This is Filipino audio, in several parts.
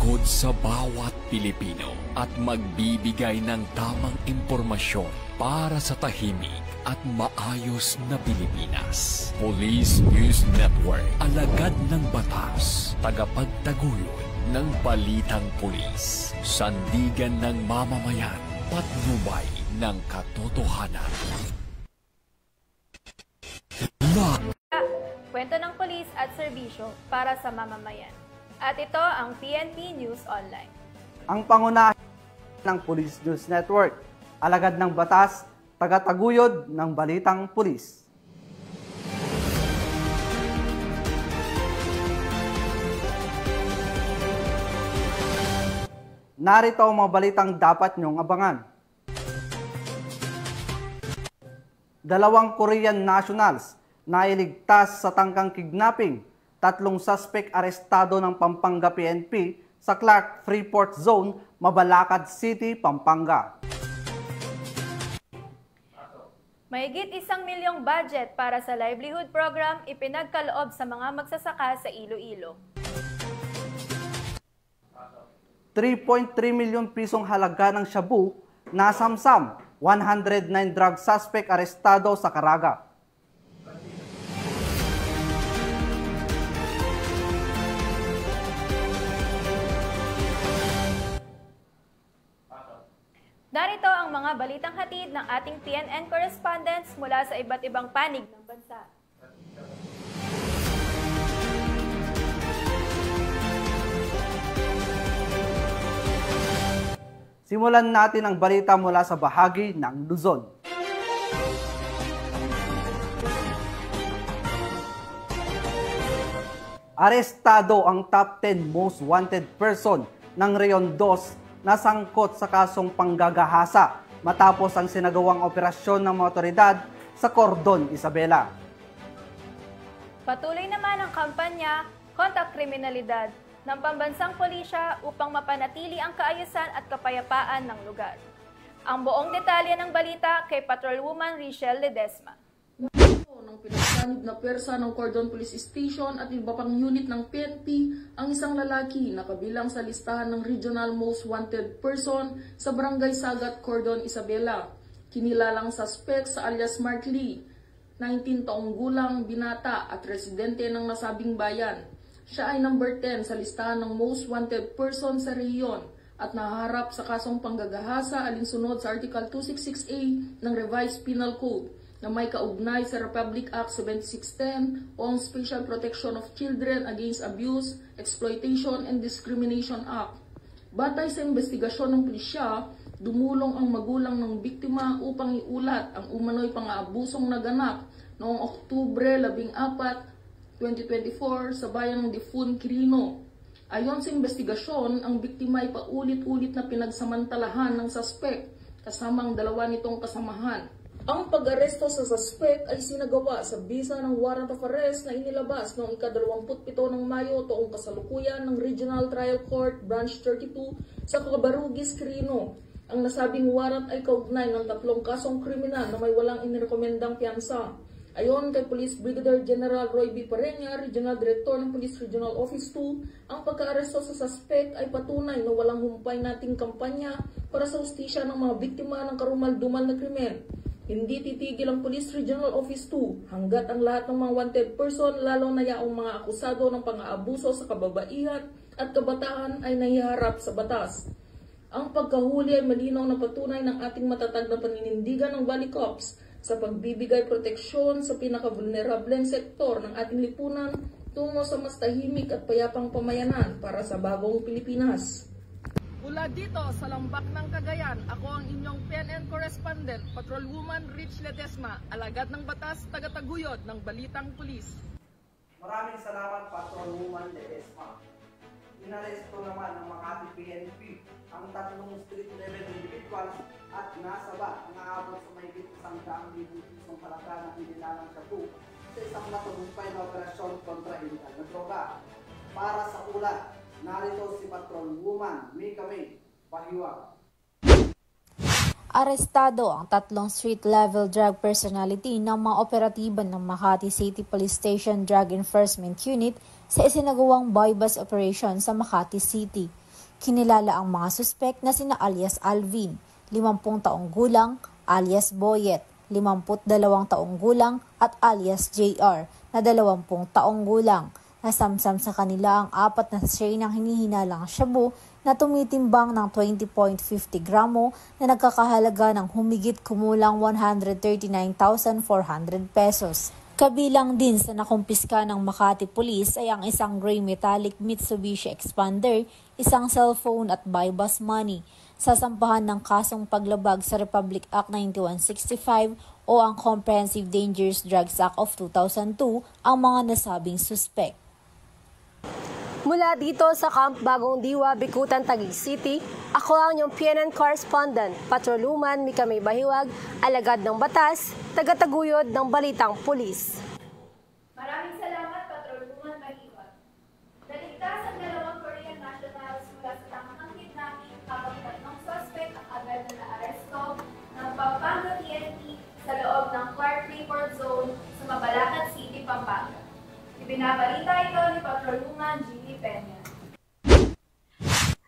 lingkod sa bawat Pilipino at magbibigay ng tamang impormasyon para sa tahimik at maayos na Pilipinas. Police News Network, alagad ng batas, tagapagtaguyod ng balitang pulis, sandigan ng mamamayan, patnubay ng katotohanan. Kwento ng pulis at serbisyo para sa mamamayan. At ito ang PNP News Online. Ang pangunahin ng Police News Network, alagad ng batas, tagataguyod ng balitang pulis. Narito ang mga balitang dapat niyong abangan. 2 Korean nationals na iligtas sa tangkang kidnapping, 3 suspect arestado ng Pampanga PNP sa Clark Freeport Zone, Mabalakad City, Pampanga. Mahigit 1 milyong budget para sa livelihood program ipinagkaloob sa mga magsasaka sa Iloilo. 3.3 milyon pisong halaga ng shabu na samsam, 109 drug suspect arestado sa Caraga. Narito ang mga balitang hatid ng ating PNN correspondents mula sa iba't ibang panig ng bansa. Simulan natin ang balita mula sa bahagi ng Luzon. Arestado ang top 10 most wanted person ng Reyon 2 na sangkot sa kasong panggagahasa matapos ang sinagawang operasyon ng mga otoridad sa Cordon Isabela. Patuloy naman ang kampanya kontra kriminalidad ng pambansang pulisya upang mapanatili ang kaayusan at kapayapaan ng lugar. Ang buong detalye ng balita kay Patrolwoman Richelle Ledesma. Ng pinagsanib na persa ng Cordon Police Station at iba pang unit ng PNP ang isang lalaki na kabilang sa listahan ng Regional Most Wanted Person sa Barangay Sagat, Cordon Isabela. Kinilalang suspect sa alias Mark Lee, 19 taong gulang, binata at residente ng nasabing bayan. Siya ay number 10 sa listahan ng Most Wanted Person sa rehiyon at naharap sa kasong panggagahasa alinsunod sa Article 266A ng Revised Penal Code na may kaugnay sa Republic Act 7610 o ang Special Protection of Children Against Abuse, Exploitation and Discrimination Act. Batay sa investigasyon ng pulisya, dumulong ang magulang ng biktima upang iulat ang umano'y pang-aabusong naganap noong Oktubre 14, 2024 sa bayan ng Difun, Quirino. Ayon sa investigasyon, ang biktima ay paulit-ulit na pinagsamantalahan ng suspect kasama ang 2 nitong kasamahan. Ang pag-aresto sa suspect ay sinagawa sa bisa ng warrant of arrest na inilabas noong ika-27 ng Mayo taong kasalukuyan ng Regional Trial Court Branch 32 sa Cabarugis, Quirino. Ang nasabing warrant ay kaugnay ng 3 kasong kriminal na may walang inirekomendang piyansa. Ayon kay Police Brigadier General Roy B. Pareña, Regional Director ng Police Regional Office 2, ang pagka-aresto sa suspect ay patunay na walang humpay nating kampanya para sa hustisya ng mga biktima ng karumal-dumal na krimen. Hindi titigil ang Police Regional Office 2 hanggat ang lahat ng mga wanted person, lalo na yaong mga akusado ng pang-aabuso sa kababaihan at kabataan ay nahiharap sa batas. Ang pagkahuli ay malinaw na patunay ng ating matatag na paninindigan ng Valley Cops sa pagbibigay proteksyon sa pinaka-vulnerableng sektor ng ating lipunan tungo sa mas tahimik at payapang pamayanan para sa bagong Pilipinas. Mula dito sa Lambak ng Cagayan, ako ang inyong PNN correspondent, Patrolwoman Rich Ledesma, alagad ng batas, tagataguyod ng balitang pulis. Maraming salamat, Patrolwoman Ledesma. Inaresto naman ng Makati PNP ang 3 street-level individuals at nasaba ang aabot sa mahigit 100,000 pisong halaga ng inilalang shabu sa isang matagumpay na operasyon kontra iligal na droga. Para sa ulat, narito si Patrolwoman Mika May Pahiwag. Arestado ang 3 street-level drug personality ng mga operatiban ng Makati City Police Station Drug Enforcement Unit sa isinagawang buy-bust operation sa Makati City. Kinilala ang mga suspek na sina alias Alvin, 50 taong gulang, alias Boyet, 52 taong gulang at alias JR na 20 taong gulang. Nasamsam sa kanila ang 4 na sachet ng hinihinalang shabu na tumitimbang ng 20.50 gramo na nagkakahalaga ng humigit kumulang 139,400 pesos. Kabilang din sa nakumpiska ng Makati Police ay ang isang gray metallic Mitsubishi Expander, isang cellphone at buy-bus money. Sasampahan ng kasong paglabag sa Republic Act 9165 o ang Comprehensive Dangerous Drugs Act of 2002 ang mga nasabing suspek. Mula dito sa Camp Bagong Diwa, Bikutan, Taguig City, ako ang inyong PNN correspondent, Patrolwoman Mika May Bahiwag, alagad ng batas, tagataguyod ng balitang pulis. Maraming salamat, Patrolwoman Bahiwag. Naligtas ang 2 Korean nationals mula sa tangkang kidnapping habang 3 suspect ang agad na naaresto ng Pampanga PNP sa loob ng Clark Freeport Zone sa Mabalacat City, Pampanga. Ibinabalita ito ni Patrolwoman Gilly Peña.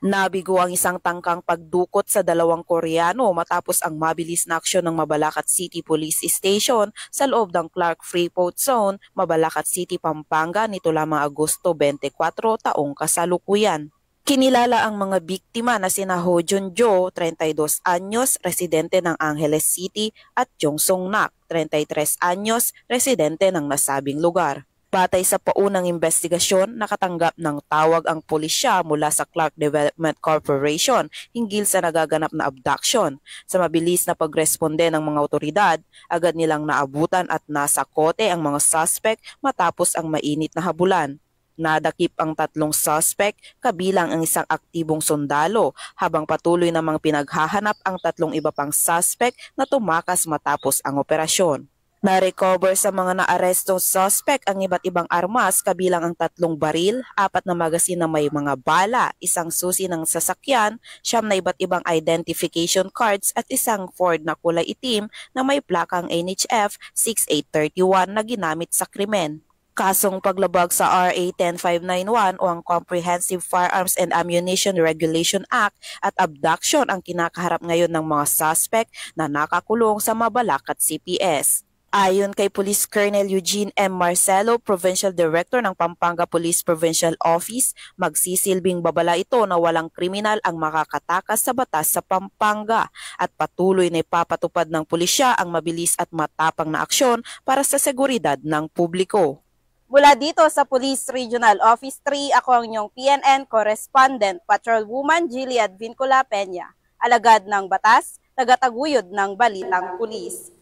Nabigo ang isang tangkang pagdukot sa 2 Koreano matapos ang mabilis na aksyon ng Mabalacat City Police Station sa loob ng Clark Freeport Zone, Mabalacat City, Pampanga nito lamang Agosto 24 taong kasalukuyan. Kinilala ang mga biktima na sina Ho Jun-jo, 32 anyos, residente ng Angeles City at Jong Song-nak, 33 anyos, residente ng nasabing lugar. Batay sa paunang investigasyon, nakatanggap ng tawag ang pulisya mula sa Clark Development Corporation hinggil sa nagaganap na abduction. Sa mabilis na pagresponde ng mga otoridad, agad nilang naabutan at nasa kote ang mga suspect matapos ang mainit na habulan. Nadakip ang 3 suspect, kabilang ang isang aktibong sundalo, habang patuloy namang pinaghahanap ang 3 iba pang suspect na tumakas matapos ang operasyon. Na-recover sa mga naarestong suspect ang iba't ibang armas kabilang ang 3 baril, 4 na magasin na may mga bala, isang susi ng sasakyan, 9 na iba't ibang identification cards at isang Ford na kulay itim na may plakang NHF 6831 na ginamit sa krimen. Kasong paglabag sa RA 10591 o ang Comprehensive Firearms and Ammunition Regulation Act at abduction ang kinakaharap ngayon ng mga suspect na nakakulong sa Mabalacat CPS. Ayon kay Police Colonel Eugene M. Marcelo, Provincial Director ng Pampanga Police Provincial Office, magsisilbing babala ito na walang kriminal ang makakatakas sa batas sa Pampanga at patuloy na ipapatupad ng pulisya ang mabilis at matapang na aksyon para sa seguridad ng publiko. Mula dito sa Police Regional Office 3, ako ang inyong PNN Correspondent, Patrolwoman Gilly Advincula Peña, alagad ng batas, tagataguyod ng balitang pulis.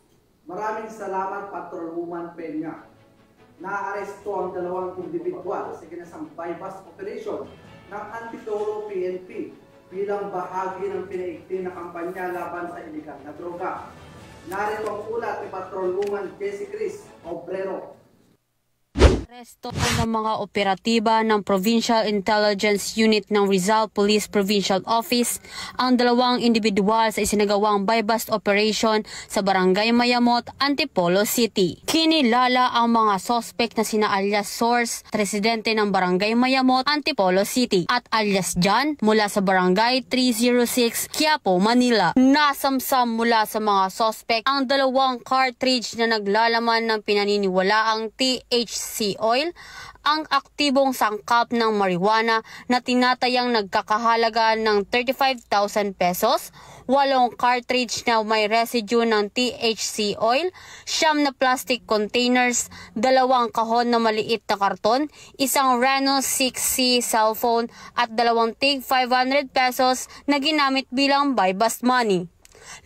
Maraming salamat, Patrolwoman Peña. Naaresto ang 2 individual sa ginasang buy-bus operation ng Antipolo PNP bilang bahagi ng pinaigting na kampanya laban sa iligal na droga. Narito ang ulat ni Patrolwoman Jessie Chris Obrero. Aresto ng mga operatiba ng Provincial Intelligence Unit ng Rizal Police Provincial Office ang 2 individual sa isinagawang buy-bust operation sa Barangay Mayamot, Antipolo City. Kinilala ang mga sospek na sina alias Source, residente ng Barangay Mayamot, Antipolo City, at alias John mula sa Barangay 306, Quiapo, Manila. Nasamsam mula sa mga sospek ang 2 cartridge na naglalaman ng pinaniniwalaang THC oil, ang aktibong sangkap ng marijuana na tinatayang nagkakahalaga ng 35,000 pesos, 8 cartridge na may residue ng THC oil, 9 na plastic containers, 2 kahon na maliit na karton, isang Reno 6C cellphone at 2 tig 500 pesos na ginamit bilang buy-bust money.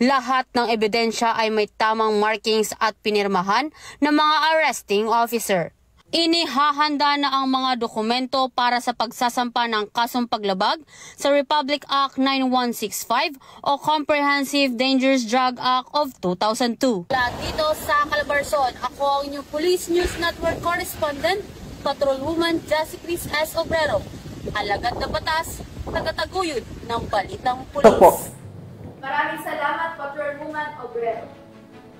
Lahat ng ebidensya ay may tamang markings at pinirmahan ng mga arresting officer. Inihahanda na ang mga dokumento para sa pagsasampa ng kasong paglabag sa Republic Act 9165 o Comprehensive Dangerous Drug Act of 2002. Dito sa Calabarzon, ako ang inyong Police News Network Correspondent, Patrolwoman Jessie Chris S. Obrero, alagad na batas, tagataguyod ng balitang pulis. Maraming salamat, Patrolwoman Obrero.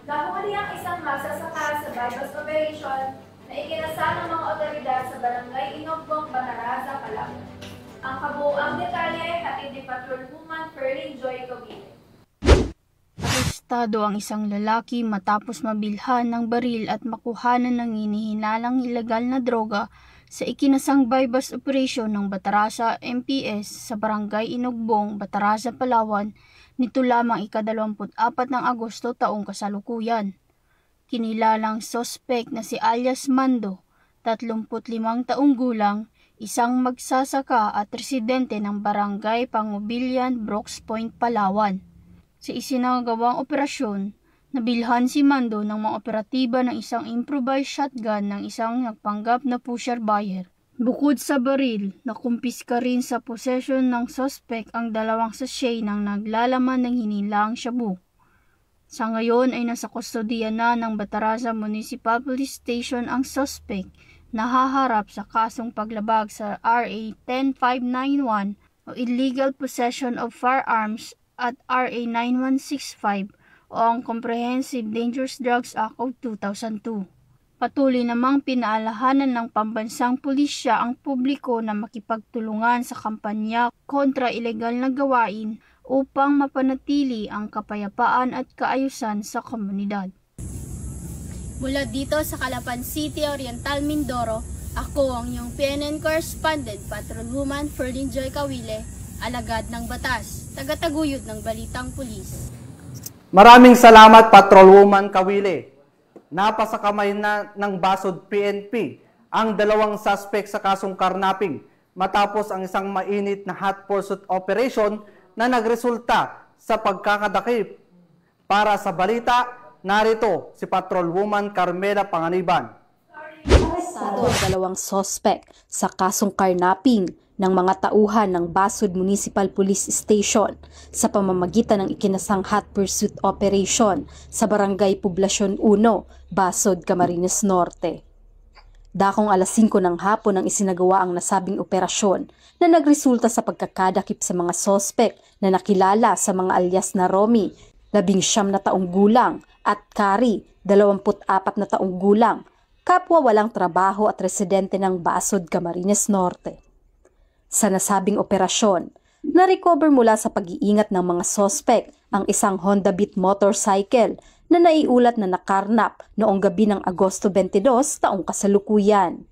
Nahuli ang isang magsasaka sa buy-bust operation na ikinasal ng mga otoridad sa Barangay Inogbong, Banaraza, Calamba. Ang kabuuang detalye hatid arestado ang isang lalaki matapos mabilhan ng baril at makuhanan ng hinihinalang ilegal na droga sa ikinasang bypass operation ng Batarasa MPS sa Barangay Inugbong, Batarasa, Palawan nito lamang ika-24 ng Agosto taong kasalukuyan. Kinilalang sospek na si alias Mando, 35 taong gulang, isang magsasaka at residente ng Barangay Pangubilyan, Brooks Point, Palawan. Sa isinagawang operasyon, nabilhan si Mando ng mga operatiba ng isang improvised shotgun ng isang nagpanggap na pusher buyer. Bukod sa baril, nakumpiska rin sa possession ng suspect ang 2 sachet ng naglalaman ng hinilaang shabu. Sa ngayon ay nasa kustodiya na ng Batarasa Municipal Police Station ang suspect na haharap sa kasong paglabag sa RA 10591 o Illegal Possession of Firearms at RA 9165 o ang Comprehensive Dangerous Drugs Act of 2002. Patuloy namang pinaalahanan ng pambansang pulisya ang publiko na makipagtulungan sa kampanya kontra ilegal na gawain upang mapanatili ang kapayapaan at kaayusan sa komunidad. Mula dito sa Calapan City, Oriental, Mindoro, ako ang iyong PNN correspondent, Patrolwoman Ferlyn Joy Cawile, alagad ng batas, tagataguyod ng Balitang Pulis. Maraming salamat, Patrolwoman Cawile. Napasa kamay na ng Basod PNP ang 2 suspect sa kasong karnaping matapos ang isang mainit na hot pursuit operation na nagresulta sa pagkakadakip. Para sa balita, narito si Patrolwoman Carmela Panganiban. Arestado ang 2 suspect sa kasong karnaping ng mga tauhan ng Basod Municipal Police Station sa pamamagitan ng ikinasang hot pursuit operation sa Barangay Poblasyon 1, Basod, Camarines Norte. Dakong alas 5 ng hapon ang isinagawa ang nasabing operasyon na nagresulta sa pagkakadakip sa mga suspect na nakilala sa mga alias na Romy, 19 na taong gulang, at Kari, 24 na taong gulang, kapwa walang trabaho at residente ng Basod, Camarines Norte. Sa nasabing operasyon, na-recover mula sa pag-iingat ng mga suspect ang isang Honda Beat motorcycle na naiulat na nakarnap noong gabi ng Agosto 22 taong kasalukuyan.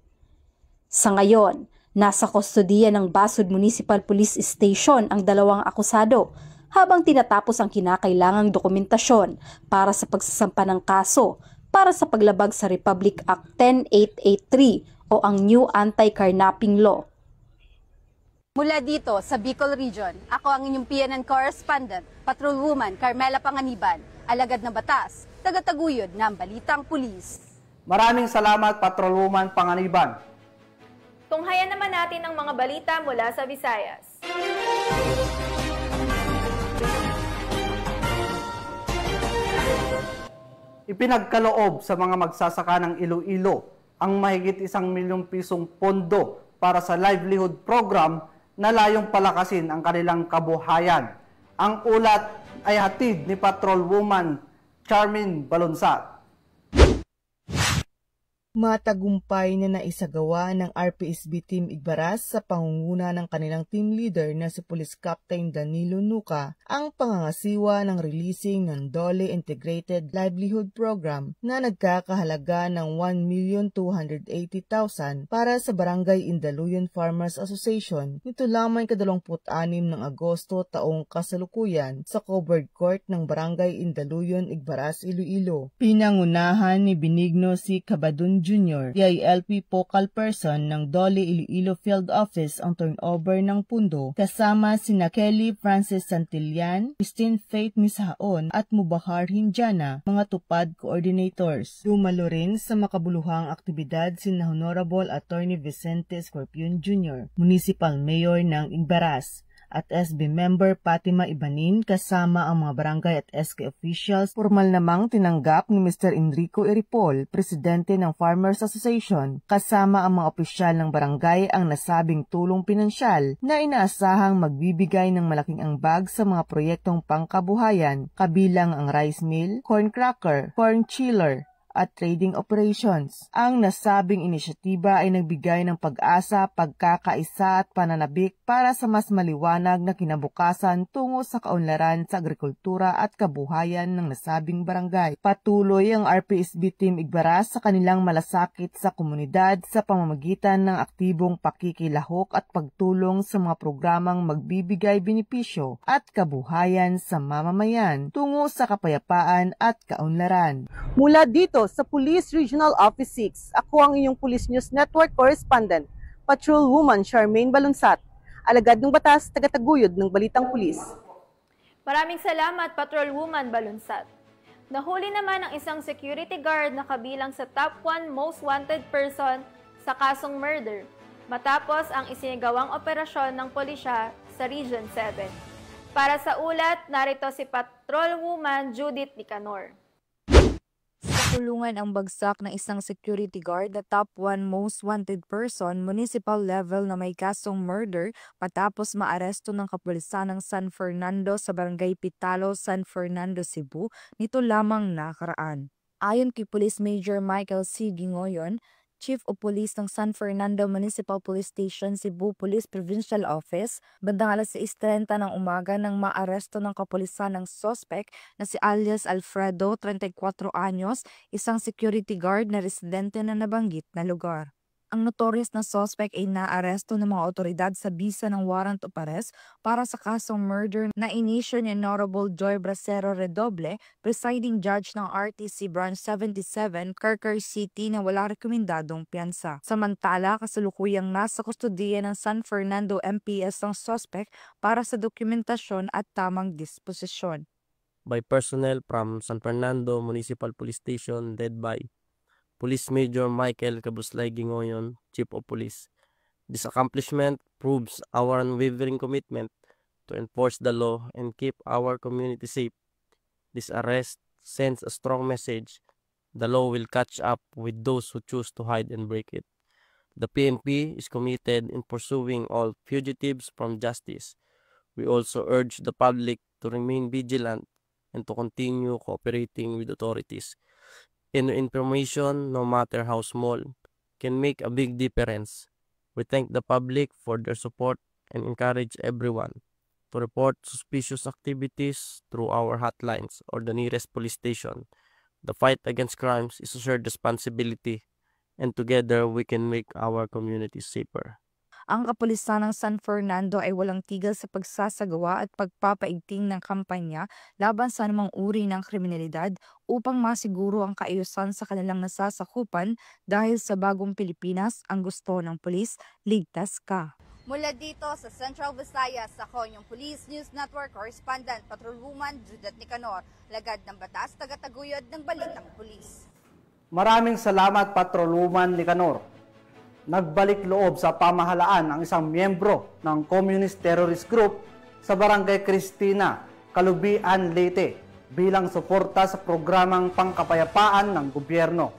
Sa ngayon, nasa kustodiya ng Basod Municipal Police Station ang 2 akusado habang tinatapos ang kinakailangang dokumentasyon para sa pagsasampa ng kaso para sa paglabag sa Republic Act 10883 o ang New Anti-Carnapping Law. Mula dito sa Bicol Region, ako ang inyong PNN correspondent, Patrolwoman Carmela Panganiban, alagad ng batas, tagataguyod ng Balitang Pulis. Maraming salamat, Patrolwoman Panganiban. Tunghayan naman natin ang mga balita mula sa Visayas. Ipinagkaloob sa mga magsasaka ng Iloilo ang mahigit 1 milyong pisong pondo para sa livelihood program na layong palakasin ang kanilang kabuhayan. Ang ulat ay hatid ni Patrolwoman Charmin Balonsat. Matagumpay na naisagawa ng RPSB Team Igbaras sa pangunguna ng kanilang team leader na si Police Captain Danilo Nuca ang pangangasiwa ng releasing ng DOLE Integrated Livelihood Program na nagkakahalaga ng 1,280,000 para sa Barangay Indaluyan Farmers Association nito lamang ika-26 ng Agosto taong kasalukuyan sa covered court ng Barangay Indaluyan, Igbaras, Iloilo. Pinangunahan ni Benigno C. Cabadon Jr., DILP focal person ng DOLE Iloilo Field Office ang turnover ng pundo kasama sina Kelly Francis Santillan, Christine Faith Misaon at Mubahar Hinjana, mga tupad coordinators. Dumalo rin sa makabuluhang aktibidad sina Honorable Attorney Vicente Scorpion Jr., Municipal Mayor ng Igbaras, at SB member Fatima Ibanin kasama ang mga barangay at SK officials. Formal namang tinanggap ni Mr. Enrico Eripol, presidente ng Farmers Association, kasama ang mga opisyal ng barangay ang nasabing tulong pinansyal na inaasahang magbibigay ng malaking ambag sa mga proyektong pangkabuhayan kabilang ang rice mill, corn cracker, corn chiller, at trading operations. Ang nasabing inisyatiba ay nagbigay ng pag-asa, pagkakaisa at pananabik para sa mas maliwanag na kinabukasan tungo sa kaunlaran sa agrikultura at kabuhayan ng nasabing barangay. Patuloy ang RPSB Team Igbaras sa kanilang malasakit sa komunidad sa pamamagitan ng aktibong pakikilahok at pagtulong sa mga programang magbibigay benepisyo at kabuhayan sa mamamayan tungo sa kapayapaan at kaunlaran. Mula dito sa Police Regional Office 6, ako ang inyong Police News Network Correspondent, Patrolwoman Charmaine Balunsat, alagad ng batas, tagataguyod ng Balitang Pulis. Maraming salamat, Patrolwoman Balunsat. Nahuli naman ang isang security guard na kabilang sa top 1 most wanted person sa kasong murder matapos ang isinagawang operasyon ng pulisya sa Region 7. Para sa ulat, narito si Patrolwoman Judith Nicanor. Sa kulungan ang bagsak ng isang security guard na top 1 most wanted person, municipal level na may kasong murder matapos maaresto ng kapulisan ng San Fernando sa Barangay Pitalo, San Fernando, Cebu nito lamang nakaraan. Ayon kay Police Major Michael C. Gingoyon, Chief of Police ng San Fernando Municipal Police Station, Cebu Police Provincial Office, bandang alas 6:30 ng umaga nang maaresto ng kapulisan ng suspect na si alias Alfredo, 34 anyos, isang security guard na residente na nabanggit na lugar. Ang notorious na suspect ay naaresto ng mga otoridad sa bisa ng warrant of arrest para sa kasong murder na inisyo ni Honorable Joy Bracero Redoble, presiding judge ng RTC Branch 77, Carcar City na wala rekomendadong piyansa. Samantala, kasalukuyang nasa kustudiya ng San Fernando MPS ng suspect para sa dokumentasyon at tamang disposisyon. By personnel from San Fernando Municipal Police Station led by Police Major Michael Cabuslay Gingoyon, Chief of Police. This accomplishment proves our unwavering commitment to enforce the law and keep our community safe. This arrest sends a strong message. The law will catch up with those who choose to hide and break it. The PNP is committed in pursuing all fugitives from justice. We also urge the public to remain vigilant and to continue cooperating with authorities. Information, no matter how small, can make a big difference. We thank the public for their support and encourage everyone to report suspicious activities through our hotlines or the nearest police station. The fight against crimes is a shared responsibility, and together we can make our communities safer. Ang kapulisan ng San Fernando ay walang tigil sa pagsasagawa at pagpapaigting ng kampanya laban sa anumang uri ng kriminalidad upang masiguro ang kaayusan sa kanilang nasasakupan dahil sa bagong Pilipinas, ang gusto ng pulis, ligtas ka. Mula dito sa Central Visayas, ako yung Police News Network Correspondent, Patrolwoman Judith Nicanor, lagad ng batas, tagataguyod ng Balitang Pulis. Maraming salamat, Patrolwoman Nicanor. Nagbalik loob sa pamahalaan ang isang miyembro ng Communist Terrorist Group sa Barangay Cristina, Calubian, Leyte bilang suporta sa programang pangkapayapaan ng gobyerno.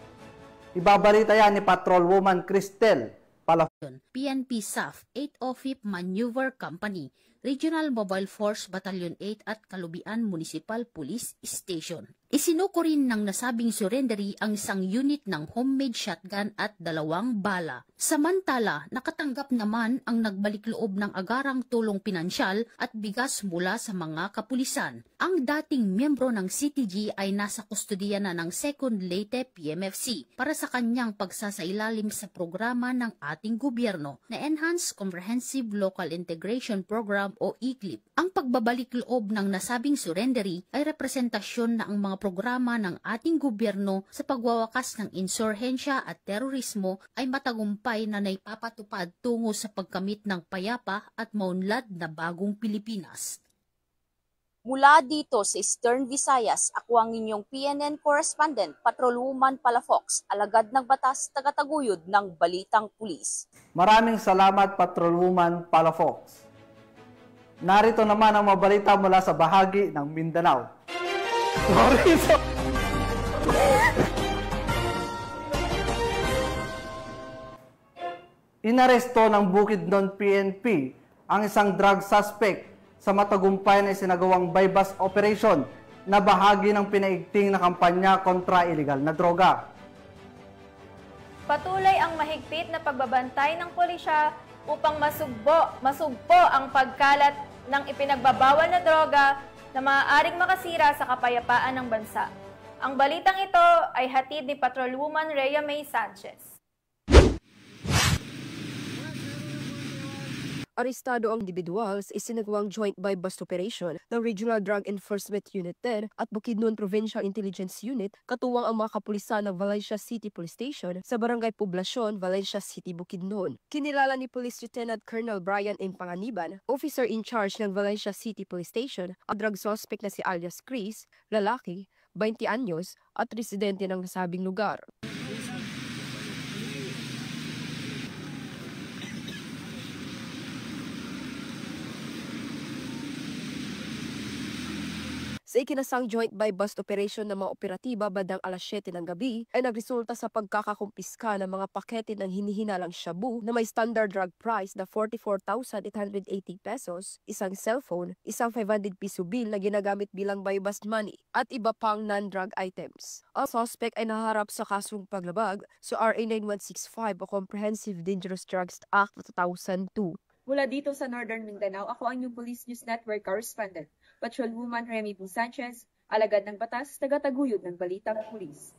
Ibabalita yan ni Patrolwoman Cristel Palafon. PNP SAF 805th Maneuver Company, Regional Mobile Force Battalion 8 at Calubian Municipal Police Station. Isinuko rin ng nasabing surrendery ang isang unit ng homemade shotgun at 2 bala. Samantala, nakatanggap naman ang nagbalik loob ng agarang tulong pinansyal at bigas mula sa mga kapulisan. Ang dating miyembro ng CTG ay nasa kustudiya na ng 2nd Leyte PMFC para sa kanyang pagsasailalim sa programa ng ating gobyerno na Enhanced Comprehensive Local Integration Program o ECLIP. Ang pagbabalik loob ng nasabing surrendery ay representasyon na ang mga programa ng ating gobyerno sa pagwawakas ng insurhensya at terorismo ay matagumpay na naipapatupad tungo sa pagkamit ng payapa at maunlad na bagong Pilipinas. Mula dito sa Eastern Visayas, ako ang inyong PNN correspondent, Patrolwoman Palafox, alagad ng batas, tagataguyod ng Balitang Pulis. Maraming salamat, Patrolwoman Palafox. Narito naman ang mabalita mula sa bahagi ng Mindanao. Inaresto ng Bukidnon PNP ang isang drug suspect sa matagumpay na isinagawang bypass operation na bahagi ng pinaigting na kampanya kontra iligal na droga. Patuloy ang mahigpit na pagbabantay ng pulisya upang masugpo ang pagkalat ng ipinagbabawal na droga na maaaring makasira sa kapayapaan ng bansa. Ang balitang ito ay hatid ni Patrolwoman Rhea May Sanchez. Arestado ang individual sa isinagawang joint buy-bust operation ng Regional Drug Enforcement Unit 10 at Bukidnon Provincial Intelligence Unit katuwang ang mga kapulisan ng Valencia City Police Station sa Barangay Poblacion, Valencia City, Bukidnon. Kinilala ni Police Lieutenant Colonel Brian M. Panganiban, officer in charge ng Valencia City Police Station, ang drug suspect na si alias Chris, lalaki, 20 anyos at residente ng nasabing lugar. Sa ikinasang joint buy-bust operation ng mga operatiba bandang alas 7 ng gabi ay nagresulta sa pagkakakumpiska ng mga pakete ng hinihinalang shabu na may standard drug price na 44,880 pesos, isang cellphone, isang 500 piso bill na ginagamit bilang buy-bust money at iba pang non-drug items. Ang suspect ay naharap sa kasong paglabag sa RA 9165 o Comprehensive Dangerous Drugs Act 2002. Mula dito sa Northern Mindanao, ako ang inyong Police News Network correspondent, Patrolwoman Remy B. Sanchez, alagad ng batas, tagataguyod ng Balitang Pulis.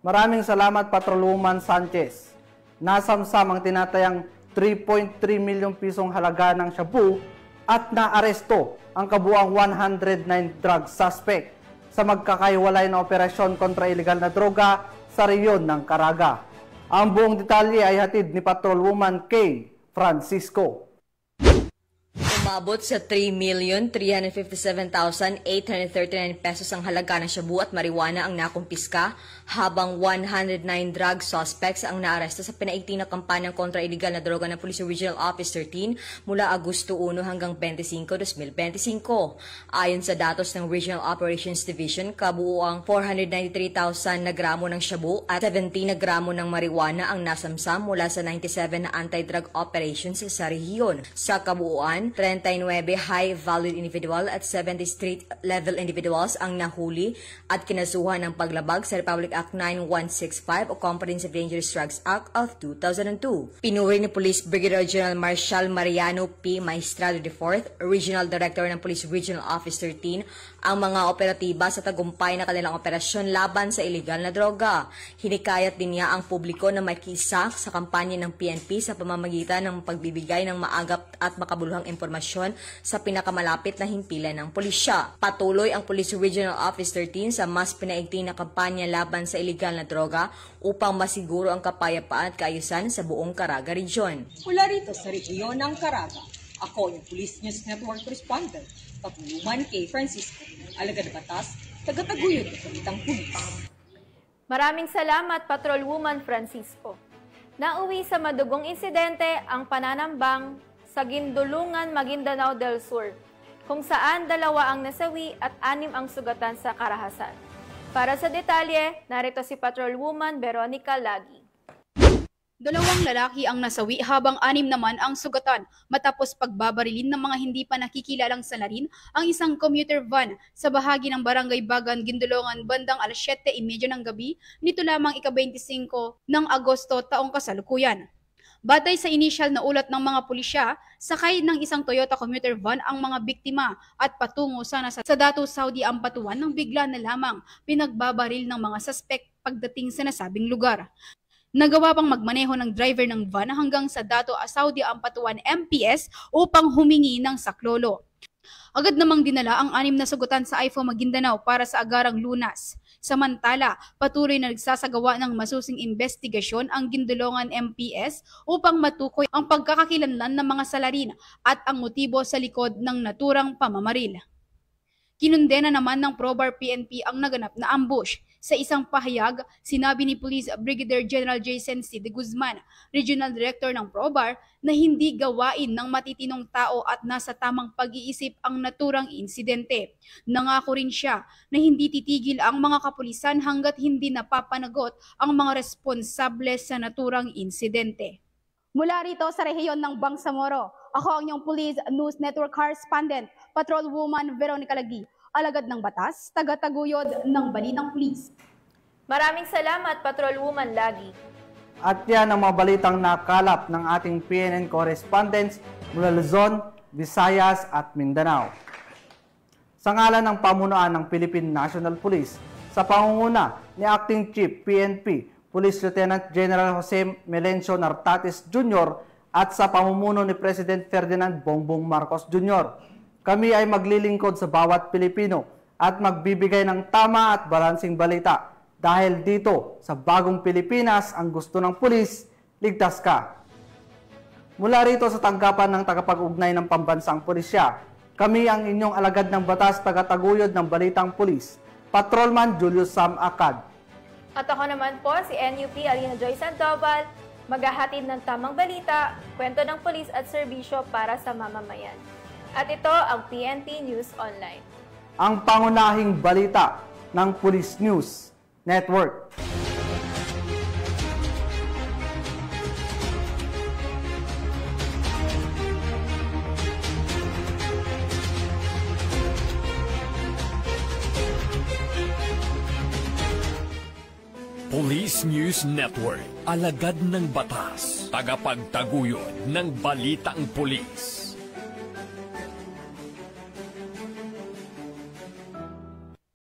Maraming salamat, Patrolwoman Sanchez. Nasamsam ang tinatayang 3.3 milyong pisong halaga ng shabu at naaresto ang kabuang 109 drug suspect sa magkakaiwalay na operasyon kontra iligal na droga sa rehiyon ng Caraga. Ang buong detalye ay hatid ni Patrolwoman K. Francisco. Umabot sa 3,357,839 pesos ang halaga ng shabu at marijuana ang nakumpiska, habang 109 drug suspects ang naaresto sa pinaigting na kampanyang kontra iligal na droga ng Police Regional Office 13 mula Agosto 1 hanggang 25, 2025. Ayon sa datos ng Regional Operations Division, kabuuang 493,000 na gramo ng shabu at 17 na gramo ng marijuana ang nasamsam mula sa 97 na anti-drug operations sa rehiyon. Sa kabuuan, 39 high-valued individual at 70 street-level individuals ang nahuli at kinasuhan ng paglabag sa Republic Act 9165 o Comprehensive Dangerous Drugs Act of 2002. Pinuri ni Police Brigadier General Marshal Mariano P. Maestrado IV, Regional Director ng Police Regional Office 13, ang mga operatiba sa tagumpay na kanilang operasyon laban sa iligal na droga. Hinikayat din niya ang publiko na makisa sa kampanya ng PNP sa pamamagitan ng pagbibigay ng maagap at makabuluhang impormasyon sa pinakamalapit na himpilan ng pulisya. Patuloy ang Police Regional Office 13 sa mas pinaigting na kampanya laban sa iligal na droga upang masiguro ang kapayapaan at kaayusan sa buong Caraga Region. Mula rito sa rehiyon ng Caraga, ako yung Police News Network correspondent, Patrolwoman K. Francisco, alagad ng batas, tagataguyod ng Balitang Pulis. Maraming salamat, Patrolwoman Francisco. Nauwi sa madugong insidente ang pananambang sa Gindulungan, Maguindanao del Sur, kung saan 2 ang nasawi at 6 ang sugatan sa karahasan. Para sa detalye, narito si Patrolwoman Veronica Lagi. 2 lalaki ang nasawi habang 6 naman ang sugatan matapos pagbabarilin ng mga hindi pa nakikilalang salarin ang isang commuter van sa bahagi ng Barangay Bagan, Gindulungan bandang alas 7:30 ng gabi nito lamang ika-25 ng Agosto taong kasalukuyan. Batay sa initial na ulat ng mga pulisya, sakay ng isang Toyota commuter van ang mga biktima at patungo sana sa Datu Saudi Ampatuan nang bigla na lamang pinagbabaril ng mga suspect pagdating sa nasabing lugar. Nagawa pang magmaneho ng driver ng van hanggang sa Datu Saudi Ampatuan MPS upang humingi ng saklolo. Agad namang dinala ang 6 na sugatan sa IFO Maguindanao para sa agarang lunas. Samantala, patuloy na nagsasagawa ng masusing investigasyon ang Gindulungan MPS upang matukoy ang pagkakakilanlan ng mga salarin at ang motibo sa likod ng naturang pamamaril. Kinundena naman ng Probar PNP ang naganap na ambush. Sa isang pahayag, sinabi ni Police Brigadier General Jason C. de Guzman, Regional Director ng Probar, na hindi gawain ng matitinong tao at nasa tamang pag-iisip ang naturang insidente. Nangako rin siya na hindi titigil ang mga kapulisan hanggat hindi napapanagot ang mga responsable sa naturang insidente. Mula rito sa rehiyon ng Bangsamoro, ako ang inyong Police News Network correspondent, Patrolwoman Veronica Lagi. alagad ng batas, tagataguyod ng Balitang Pulis. Maraming salamat, Patrolwoman Lagi. At yan ang mga balitang nakalap ng ating PNN correspondents mula Luzon, Visayas at Mindanao. Sa ngalan ng pamunuan ng Philippine National Police, sa pangunguna ni Acting Chief PNP, Police Lieutenant General Jose Melencio Nartates Jr. at sa pamumuno ni President Ferdinand Bongbong Marcos Jr., kami ay maglilingkod sa bawat Pilipino at magbibigay ng tama at balansing balita. Dahil dito, sa bagong Pilipinas, ang gusto ng pulis, ligtas ka. Mula rito sa tanggapan ng tagapag-ugnay ng Pambansang Pulisya, kami ang inyong alagad ng batas tagataguyod ng Balitang Pulis, Patrolman Julius Sam Acad. At ako naman po si NUP Alina Joy Sandoval, maghahatid ng tamang balita, kwento ng pulis at serbisyo para sa mamamayan. At ito ang PNP News Online. Ang pangunahing balita ng Police News Network. Police News Network, alagad ng batas, tagapagtaguyod ng balitang pulis.